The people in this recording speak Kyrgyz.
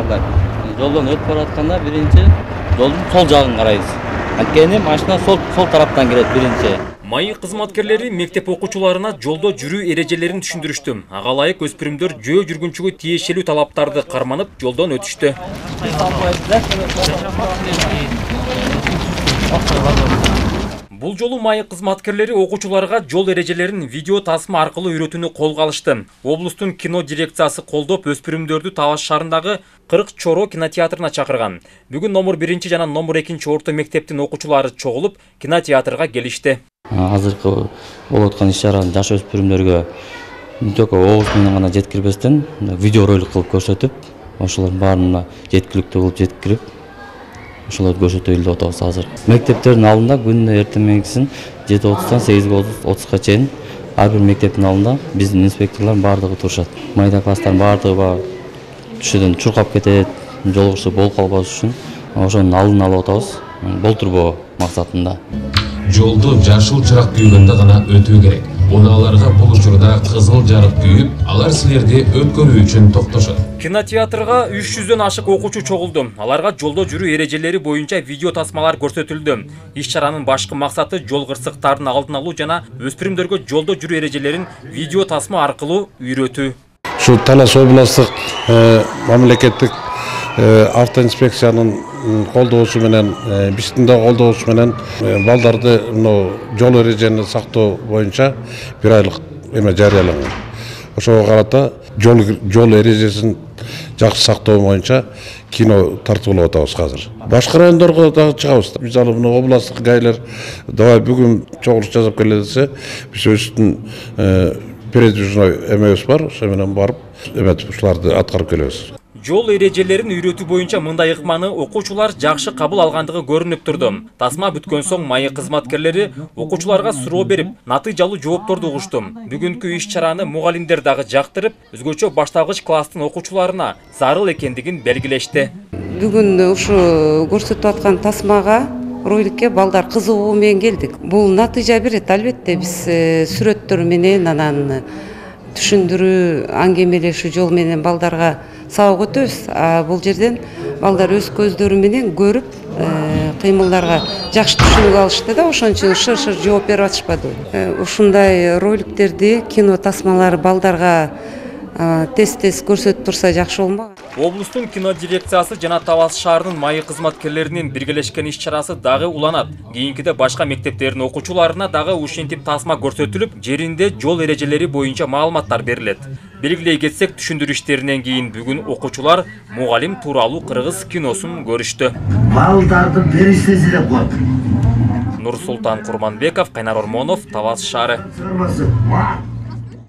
балдар. Жолдон өтүп баратканда биринчи жолдун сол жагын карайбыз. Анткени машина сол тараптан келет биринчи. Майы кызматкерлери мектеп окуучуларына жолдо жүрүү эрежелерин түшүндүрүштү. Ага ылайык өспүрүмдөр жөө жүргүнчүгө тиешелүү талаптарды карманып жолдон өтүштү. Бул жолу майы кызматкерлери окуучуларга жол эрежелерин видео тасма аркылуу үйрөтүүнү колго алышты. Облустун кино дирекциясы колдоп өспүрүмдөрдү Талаш шаарындагы 40 Чоро кинотеатрына чакырган. Бүгүн номер 1 жана номер 2 орто мектептин окуучулары чогулуп кинотеатрга келишти. Азыркы болуп аткан иш-чараны жаш өспүрүмдөргө только оозу менен гана жеткирбестен видео ролик кылып көрсөтүп, ошолордун баарына жеткиликтүү кылып жеткирип, ошолорду көрсөтөлүп атабыз азыр. Мектептердин алдында күнүнө эртең менгисин 7:30-дан 8:30-га чейин ар бир мектептин алдында биздин инспекторлор баардыгы турушат. Майда класстардын баардыгы түшөдөн чуркап кетет, жол кырсык болуп калбаш үчүн ошонун алдын алып атабыз. Болтурбоо максатында. Жолду жашыл чырак күйгөндө гана өтүү керек. Унааларга бул учурда кызыл жарык күйүп, алар силерди өткөрүү үчүн токтошот. Кинотеатрга 300дөн ашык окуучу чогулду. Аларга жолдо жүрүү эрежелери боюнча видео тасмалар көрсөтүлдү. Иш-чаранын башкы максаты жол кырсыктарын алдын алуу жана өспүрүмдөргө жолдо жүрүү эрежелерин видео тасма аркылуу үйрөтүү. Şu Талаш областык мамлекеттик автоинспекциянын колдоосу менен, биздин да колдоосу менен балдарды жол эрежени сактоо боюнча 1 айлык эме жарыяланган. Ошого карата жол эрежесин жакшы сактоо боюнча кино тартуулап атабыз азыр. Башка райондорго дагы чыгабыз. Биз ал областтык гайлер давай бүгүн чогулуш жасап келе десе, биз өзүбүздүн передвижной эмебиз бар, ошо менен барып ушуларды аткарып келебиз. Жол эрежелерин үйрөтүү боюнча мындай ыкманы окуучулар жакшы кабыл алгандыгы көрүнүп турду. Тасма бүткөн соң майы кызматкерлери окуучуларга суроо берип, натыйжалуу жоопторду угушту. Бүгүнкү иш-чараны мугалимдер дагы жактырып, өзгөчө башталгыч класстын окуучуларына зарыл экендигин белгилешти. Бүгүн ушу көрсөтүп аткан тасмага роликке балдар кызыгуу менен келдик. Бул натыйжа берет, албетте биз сүрөттөр менен анан түшүндүрүү, аңгемелешүү жол менен балдарга сабак өтөбүз. Бул жерден балдар өз көздөрү менен көрүп, кыймылдарга жакшы түшүнүк алышты да, ошон үчүн шыр жооп берип атышпады. Ушундай роликтерди, кино тасмалары балдарга тез көрсөтүп турса жакшы болмок. Облустун кино дирекциясы жана Талаш шаарынын майы кызматкерлеринин биргелешкен иш-чарасы дагы уланат. Кийинкиде башка мектептердин окуучуларына дагы ушинтип тасма көрсөтүлүп, жеринде жол эрежелери боюнча маалыматтар берилет. Белгилей кетсек, түшүндүрүү иштеринен кийин бүгүн окуучулар мугалим тууралуу кыргыз киносун көрүштү. Балдардын периштеси деп коет. Нурсултан Курманбеков, Кайнар Ормонов, Талаш шаары.